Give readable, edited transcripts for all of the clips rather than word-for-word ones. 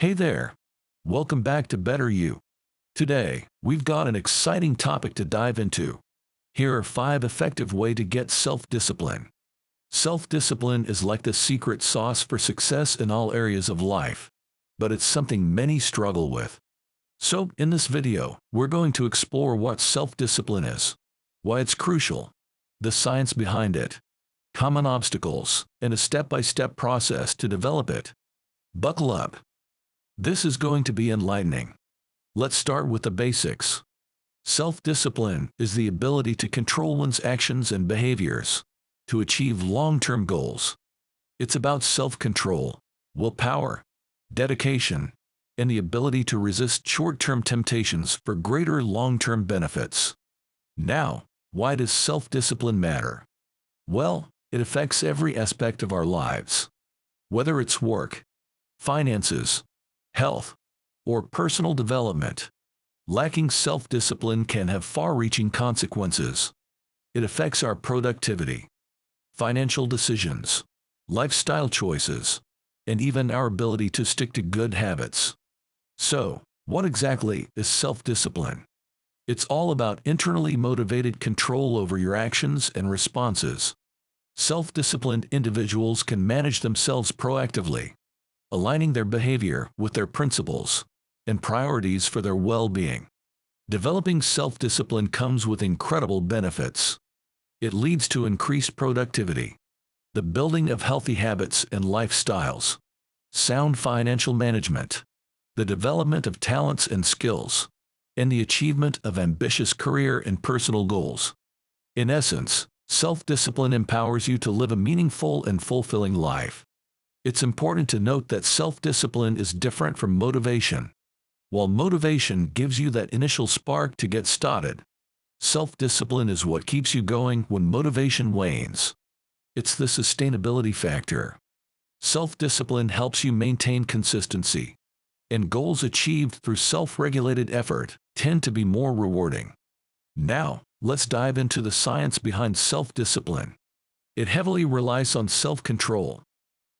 Hey there! Welcome back to Better You. Today, we've got an exciting topic to dive into. Here are 5 effective ways to get self-discipline. Self-discipline is like the secret sauce for success in all areas of life, but it's something many struggle with. So, in this video, we're going to explore what self-discipline is, why it's crucial, the science behind it, common obstacles, and a step-by-step process to develop it. Buckle up. This is going to be enlightening. Let's start with the basics. Self-discipline is the ability to control one's actions and behaviors to achieve long-term goals. It's about self-control, willpower, dedication, and the ability to resist short-term temptations for greater long-term benefits. Now, why does self-discipline matter? Well, it affects every aspect of our lives. Whether it's work, finances, health, or personal development, lacking self-discipline can have far-reaching consequences. It affects our productivity, financial decisions, lifestyle choices, and even our ability to stick to good habits. So, what exactly is self-discipline? It's all about internally motivated control over your actions and responses. Self-disciplined individuals can manage themselves proactively, aligning their behavior with their principles and priorities for their well-being. Developing self-discipline comes with incredible benefits. It leads to increased productivity, the building of healthy habits and lifestyles, sound financial management, the development of talents and skills, and the achievement of ambitious career and personal goals. In essence, self-discipline empowers you to live a meaningful and fulfilling life. It's important to note that self-discipline is different from motivation. While motivation gives you that initial spark to get started, self-discipline is what keeps you going when motivation wanes. It's the sustainability factor. Self-discipline helps you maintain consistency, and goals achieved through self-regulated effort tend to be more rewarding. Now, let's dive into the science behind self-discipline. It heavily relies on self-control,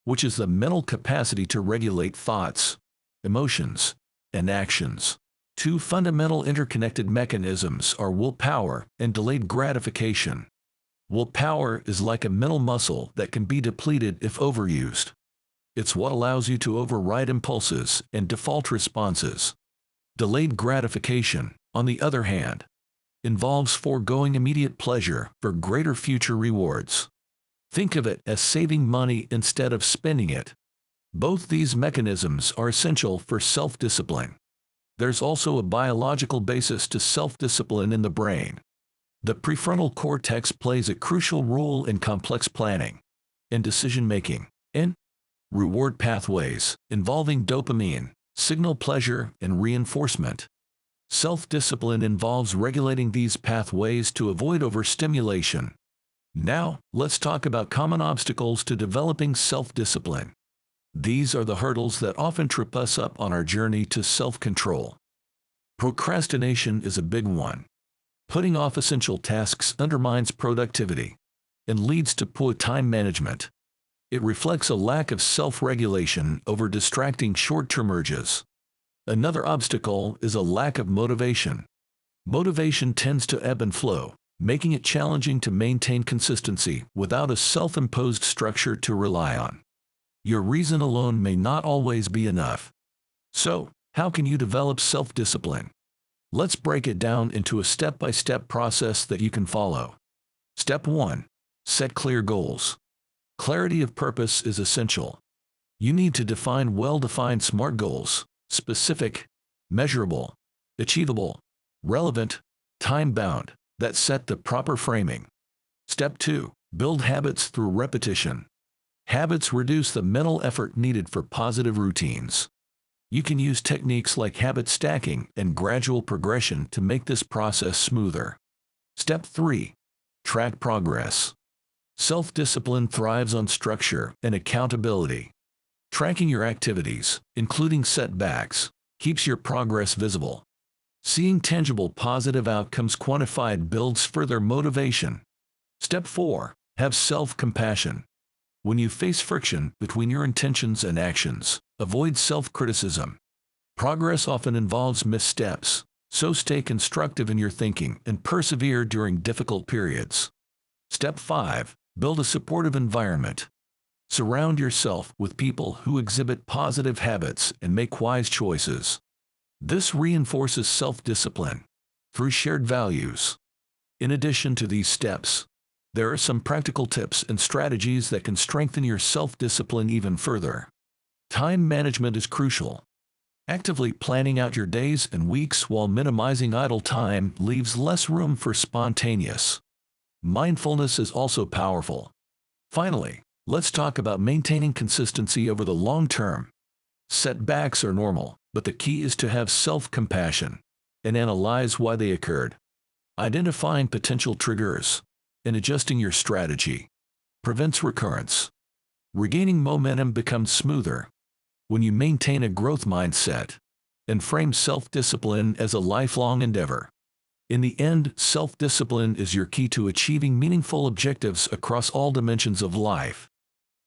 which is the mental capacity to regulate thoughts, emotions, and actions. 2 fundamental interconnected mechanisms are willpower and delayed gratification. Willpower is like a mental muscle that can be depleted if overused. It's what allows you to override impulses and default responses. Delayed gratification, on the other hand, involves foregoing immediate pleasure for greater future rewards. Think of it as saving money instead of spending it. Both these mechanisms are essential for self-discipline. There's also a biological basis to self-discipline in the brain. The prefrontal cortex plays a crucial role in complex planning and decision-making, and reward pathways involving dopamine signal pleasure and reinforcement. Self-discipline involves regulating these pathways to avoid overstimulation. Now, let's talk about common obstacles to developing self-discipline. These are the hurdles that often trip us up on our journey to self-control. Procrastination is a big one. Putting off essential tasks undermines productivity and leads to poor time management. It reflects a lack of self-regulation over distracting short-term urges. Another obstacle is a lack of motivation. Motivation tends to ebb and flow, making it challenging to maintain consistency without a self-imposed structure to rely on. Your reason alone may not always be enough. So, how can you develop self-discipline? Let's break it down into a step-by-step process that you can follow. Step 1. Set clear goals. Clarity of purpose is essential. You need to define well-defined SMART goals: specific, measurable, achievable, relevant, time-bound, that set the proper framing. Step 2. Build habits through repetition. Habits reduce the mental effort needed for positive routines. You can use techniques like habit stacking and gradual progression to make this process smoother. Step 3. Track progress. Self-discipline thrives on structure and accountability. Tracking your activities, including setbacks, keeps your progress visible. Seeing tangible positive outcomes quantified builds further motivation. Step 4. Have self-compassion. When you face friction between your intentions and actions, Avoid self-criticism. Progress often involves missteps, so stay constructive in your thinking and persevere during difficult periods. Step 5. Build a supportive environment. Surround yourself with people who exhibit positive habits and make wise choices. This reinforces self-discipline through shared values. In addition to these steps, there are some practical tips and strategies that can strengthen your self-discipline even further. Time management is crucial. Actively planning out your days and weeks while minimizing idle time leaves less room for spontaneous. Mindfulness is also powerful. Finally, let's talk about maintaining consistency over the long term. Setbacks are normal, but the key is to have self-compassion and analyze why they occurred. Identifying potential triggers and adjusting your strategy prevents recurrence. Regaining momentum becomes smoother when you maintain a growth mindset and frame self-discipline as a lifelong endeavor. In the end, self-discipline is your key to achieving meaningful objectives across all dimensions of life.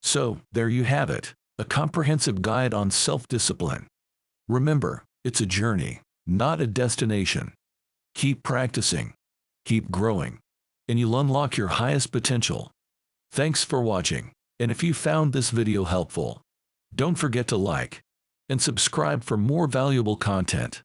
So, there you have it, a comprehensive guide on self-discipline. Remember, it's a journey, not a destination. Keep practicing, keep growing, and you'll unlock your highest potential. Thanks for watching, and if you found this video helpful, don't forget to like and subscribe for more valuable content.